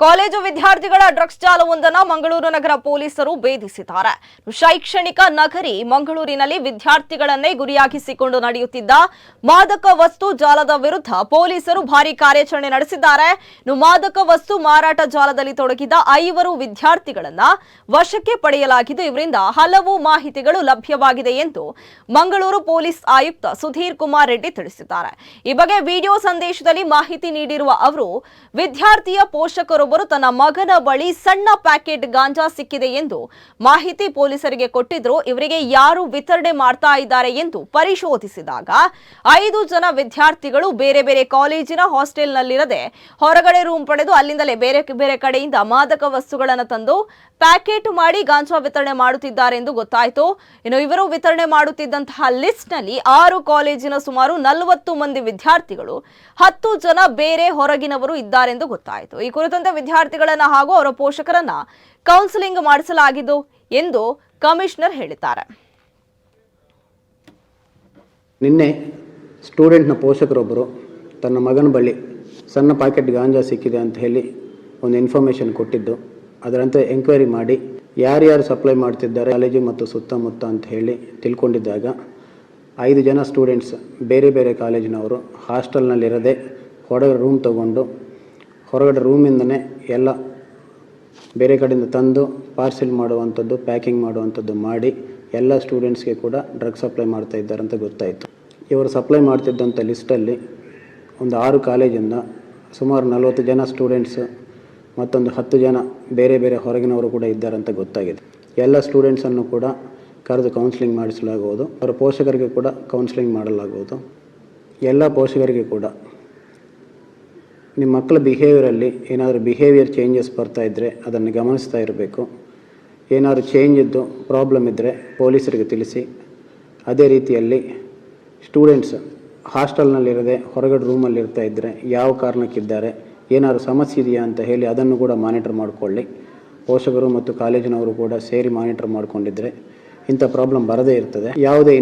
College ವಿದ್ಯಾರ್ಥಿಗಳ drugs ಜಾಲವೊಂದನ್ನು Mangaluru ನಗರ ಪೊಲೀಸರು ಭೇದಿಸಿದ್ದಾರೆ. ಶೈಕ್ಷಣಿಕ ನಗರಿ ಮಂಗಳೂರಿನಲ್ಲಿ ವಿದ್ಯಾರ್ಥಿಗಳನ್ನೇ ಗುರಿಯಾಗಿಸಿಕೊಂಡು ನಡೆಯುತ್ತಿದ್ದ ಮಾದಕ ವಸ್ತು ಜಾಲದ ವಿರುದ್ಧ ಪೊಲೀಸರು ಭಾರೀ ಕಾರ್ಯಾಚರಣೆ ನಡೆಸಿದ್ದಾರೆ. ಮಾದಕ ವಸ್ತು ಮಾರಾಟ ಜಾಲದಲ್ಲಿ ತೊಡಗಿದ್ದ 5 ವಿದ್ಯಾರ್ಥಿಗಳನ್ನ ವಶಕ್ಕೆ ಪಡೆಯಲಾಗಿದ್ದು, ಇವರಿಂದ ಹಲವು ಮಾಹಿತಿಗಳು ಲಭ್ಯವಾಗಿದೆ ಎಂದು ಮಂಗಳೂರು ಪೊಲೀಸ್ ಆಯುಕ್ತ ಸುಧೀರ್ ಕುಮಾರ್ ರೆಡ್ಡಿ ತಿಳಿಸಿದ್ದಾರೆ. ಈ ಬಗ್ಗೆ ವಿಡಿಯೋ ಸಂದೇಶದಲ್ಲಿ ಮಾಹಿತಿ ನೀಡಿರುವ ಅವರು, ವಿದ್ಯಾರ್ಥಿಯ ಪೋಷಕರೊಬ್ಬರು ತನ್ನ ಮಗನ ಬಳಿ ಸಣ್ಣ ಪ್ಯಾಕೆಟ್ ಗಾಂಜಾ ಸಿಕ್ಕಿದೆ ಎಂದು ಮಾಹಿತಿ ಪೊಲೀಸರಿಗೆ ಕೊಟ್ಟಿದ್ರು. ಇವರಿಗೆ ಯಾರು ವಿತರಣೆ ಮಾಡ್ತಾ ಇದ್ದಾರೆ ಎಂದು ಪರಿಶೋಧಿಸಿದಾಗ 5 ಜನ ವಿದ್ಯಾರ್ಥಿಗಳು ಬೇರೆ ಬೇರೆ ಕಾಲೇಜಿನ ಹಾಸ್ಟೆಲ್ನಲ್ಲಿರದೆ ಹೊರಗಡೆ ರೂಮ್ ಪಡೆದು ಅಲ್ಲಿಂದಲೇ ಬೇರೆ ಬೇರೆ ಕಡೆಯಿಂದ ಮಾದಕ ವಸ್ತುಗಳನ್ನು ತಂದು ಪ್ಯಾಕೆಟ್ ಮಾಡಿ ಗಾಂಜಾ ವಿತರಣೆ ಮಾಡುತ್ತಿದ್ದಾರೆ ಎಂದು ಗೊತ್ತಾಯಿತು. ಇನ್ನು ಇವರು ವಿತರಣೆ ಮಾಡುತ್ತಿದ್ದಂತಹ ಲಿಸ್ಟ್ನಲ್ಲಿ 6 ಕಾಲೇಜಿನ ಸುಮಾರು 40 ಮಂದಿ ವಿದ್ಯಾರ್ಥಿಗಳು, 10 ಜನ ಬೇರೆ ಹೊರಗಿನವರು ಇದ್ದಾರೆಂದು ಗೊತ್ತಾಯಿತು. ಈ ಕುರಿತಂತೆ ವಿದ್ಯಾರ್ಥಿಗಳನ್ನ ಹಾಗೂ ಅವರ ಪೋಷಕರನ್ನ ಕೌನ್ಸಿಲಿಂಗ್ ಮಾಡಿಸಲಾಗಿದ್ದು ಎಂದು ಕಮಿಷನರ್ ಹೇಳಿದ್ದಾರೆ. ನಿನ್ನೆ ಸ್ಟೂಡೆಂಟ್ನ ಪೋಷಕರೊಬ್ಬರು ತನ್ನ ಮಗನ ಬಳಿ ಸಣ್ಣ ಪ್ಯಾಕೆಟ್ ಗಾಂಜಾ ಸಿಕ್ಕಿದೆ ಅಂತ ಹೇಳಿ ಒಂದು ಇನ್ಫಾರ್ಮೇಷನ್ ಕೊಟ್ಟಿದ್ದು, ಅದರಂತೆ ಎಂಕ್ವೈರಿ ಮಾಡಿ ಯಾರ್ಯಾರು ಸಪ್ಲೈ ಮಾಡ್ತಿದ್ದಾರೆ ಕಾಲೇಜು ಮತ್ತು ಸುತ್ತಮುತ್ತ ಅಂತ ಹೇಳಿ ತಿಳ್ಕೊಂಡಿದ್ದಾಗ 5 ಜನ ಸ್ಟೂಡೆಂಟ್ಸ್ ಬೇರೆ ಬೇರೆ ಕಾಲೇಜಿನವರು ಹಾಸ್ಟೆಲ್ನಲ್ಲಿರದೆ ಹೊರಗಡೆ ರೂಮ್ ತಗೊಂಡು ಹೊರಗಡೆ ರೂಮಿಂದನೇ ಎಲ್ಲ ಬೇರೆ ಕಡೆಯಿಂದ ತಂದು ಪಾರ್ಸೆಲ್ ಮಾಡುವಂಥದ್ದು, ಪ್ಯಾಕಿಂಗ್ ಮಾಡುವಂಥದ್ದು ಮಾಡಿ ಎಲ್ಲ ಸ್ಟೂಡೆಂಟ್ಸ್ಗೆ ಕೂಡ ಡ್ರಗ್ ಸಪ್ಲೈ ಮಾಡ್ತಾ ಇದ್ದಾರೆ ಅಂತ ಗೊತ್ತಾಯಿತು. ಇವರು ಸಪ್ಲೈ ಮಾಡ್ತಿದ್ದಂಥ ಲಿಸ್ಟಲ್ಲಿ ಒಂದು 6 ಕಾಲೇಜಿಂದ ಸುಮಾರು 40 ಜನ ಸ್ಟೂಡೆಂಟ್ಸ್ ಮತ್ತೊಂದು 10 ಜನ ಬೇರೆ ಬೇರೆ ಹೊರಗಿನವರು ಕೂಡ ಇದ್ದಾರೆ ಅಂತ ಗೊತ್ತಾಗಿದೆ. ಎಲ್ಲ ಸ್ಟೂಡೆಂಟ್ಸನ್ನು ಕೂಡ ಕರೆದು ಕೌನ್ಸಿಲಿಂಗ್ ಮಾಡಿಸಲಾಗುವುದು. ಅವರ ಪೋಷಕರಿಗೆ ಕೂಡ ಕೌನ್ಸಿಲಿಂಗ್ ಮಾಡಲಾಗುವುದು. ಎಲ್ಲ ಪೋಷಕರಿಗೆ ಕೂಡ ನಿಮ್ಮ ಮಕ್ಕಳ ಬಿಹೇವಿಯರಲ್ಲಿ ಏನಾದರೂ ಬಿಹೇವಿಯರ್ ಚೇಂಜಸ್ ಬರ್ತಾ ಇದ್ದರೆ ಅದನ್ನು ಗಮನಿಸ್ತಾ ಇರಬೇಕು. ಏನಾದರೂ ಚೇಂಜ್ ಇದ್ದು ಪ್ರಾಬ್ಲಮ್ ಇದ್ದರೆ ಪೊಲೀಸರಿಗೆ ತಿಳಿಸಿ. ಅದೇ ರೀತಿಯಲ್ಲಿ ಸ್ಟೂಡೆಂಟ್ಸ್ ಹಾಸ್ಟೆಲ್ನಲ್ಲಿರದೆ ಹೊರಗಡೆ ರೂಮಲ್ಲಿ ಇರ್ತಾ ಇದ್ದರೆ ಯಾವ ಕಾರಣಕ್ಕಿದ್ದಾರೆ, ಏನಾದರೂ ಸಮಸ್ಯೆ ಇದೆಯಾ ಅಂತ ಹೇಳಿ ಅದನ್ನು ಕೂಡ ಮಾನಿಟರ್ ಮಾಡಿಕೊಳ್ಳಿ. ಪೋಷಕರು ಮತ್ತು ಕಾಲೇಜಿನವರು ಕೂಡ ಸೇರಿ ಮಾನಿಟರ್ ಮಾಡಿಕೊಂಡಿದ್ದರೆ ಇಂಥ ಪ್ರಾಬ್ಲಮ್ ಬರದೇ ಇರ್ತದೆ. ಯಾವುದೇ